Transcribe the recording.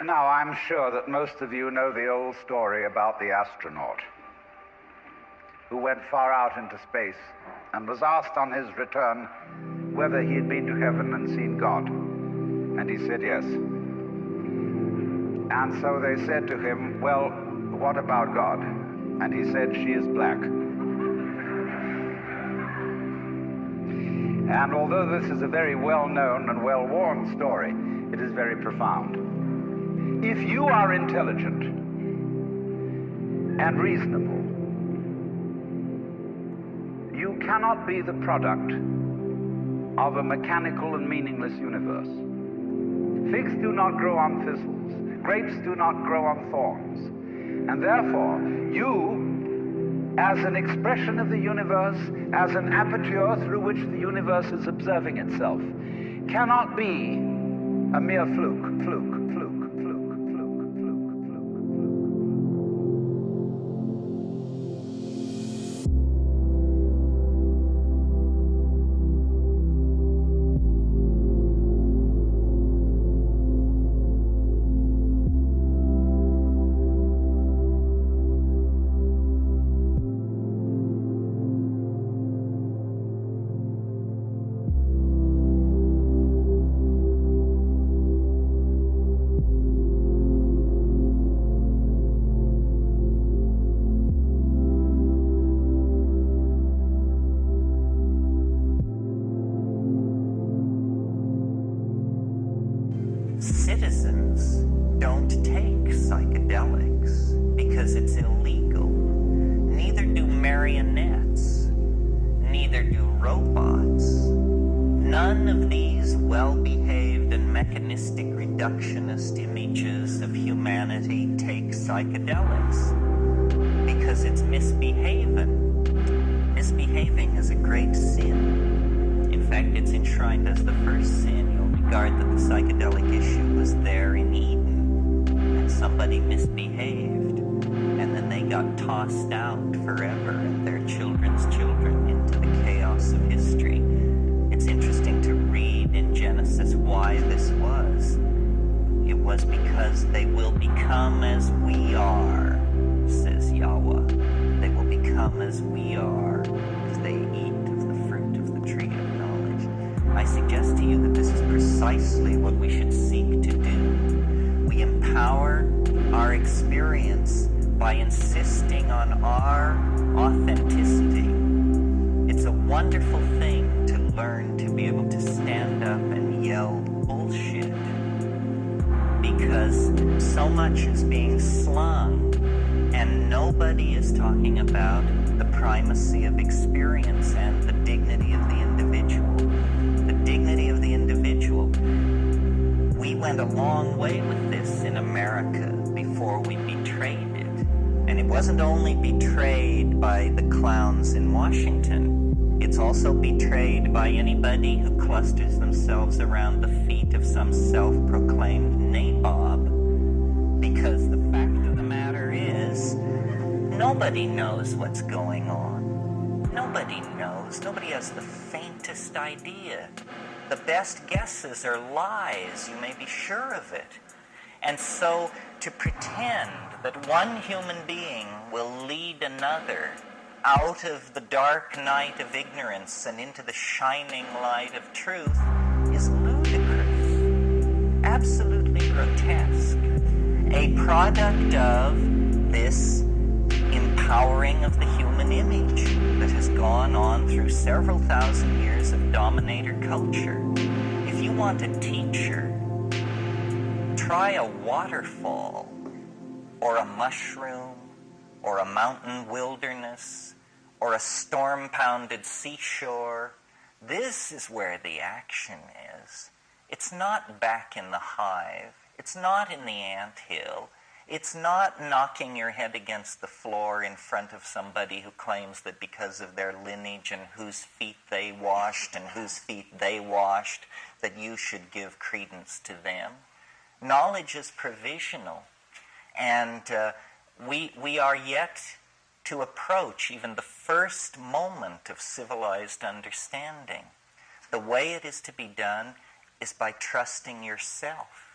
Now, I'm sure that most of you know the old story about the astronaut who went far out into space and was asked on his return whether he had been to heaven and seen God. And he said yes. And so they said to him, well, what about God? And he said, she is black. And although this is a very well-known and well-worn story, it is very profound. If you are intelligent and reasonable, you cannot be the product of a mechanical and meaningless universe. Figs do not grow on thistles. Grapes do not grow on thorns. And therefore, you, as an expression of the universe, as an aperture through which the universe is observing itself, cannot be a mere fluke. Citizens don't take psychedelics because it's illegal. Neither do marionettes. Neither do robots. None of these well-behaved and mechanistic reductionist images of humanity take psychedelics because it's misbehaving. Misbehaving is a great sin. In fact, it's enshrined as the first sin. Regard that the psychedelic issue was there in Eden, and somebody misbehaved, and then they got tossed out forever, and their children's children into the chaos of history. It's interesting to read in Genesis why this was. It was because they will become as we are, says Yahweh. They will become as we are if they eat of the fruit of the tree of knowledge. I suggest to you that this is precisely what we should seek to do. We empower our experience by insisting on our authenticity. It's a wonderful thing to learn to be able to stand up and yell bullshit, because so much is being slung and nobody is talking about the primacy of experience and the dignity of the individual. Dignity of the individual. We went a long way with this in America before we betrayed it. And it wasn't only betrayed by the clowns in Washington, it's also betrayed by anybody who clusters themselves around the feet of some self-proclaimed nabob. Because the fact of the matter is, nobody knows what's going on. Nobody knows. Nobody has the faintest idea. The best guesses are lies. You may be sure of it. And so to pretend that one human being will lead another out of the dark night of ignorance and into the shining light of truth is ludicrous. Absolutely grotesque. A product of this empowering of the human image that has gone on through several thousand years of dominator culture. If you want a teacher, try a waterfall, or a mushroom, or a mountain wilderness, or a storm-pounded seashore. This is where the action is. It's not back in the hive. It's not in the anthill. It's not knocking your head against the floor in front of somebody who claims that because of their lineage and whose feet they washed and whose feet they washed, that you should give credence to them. Knowledge is provisional, and we are yet to approach even the first moment of civilized understanding. The way it is to be done is by trusting yourself.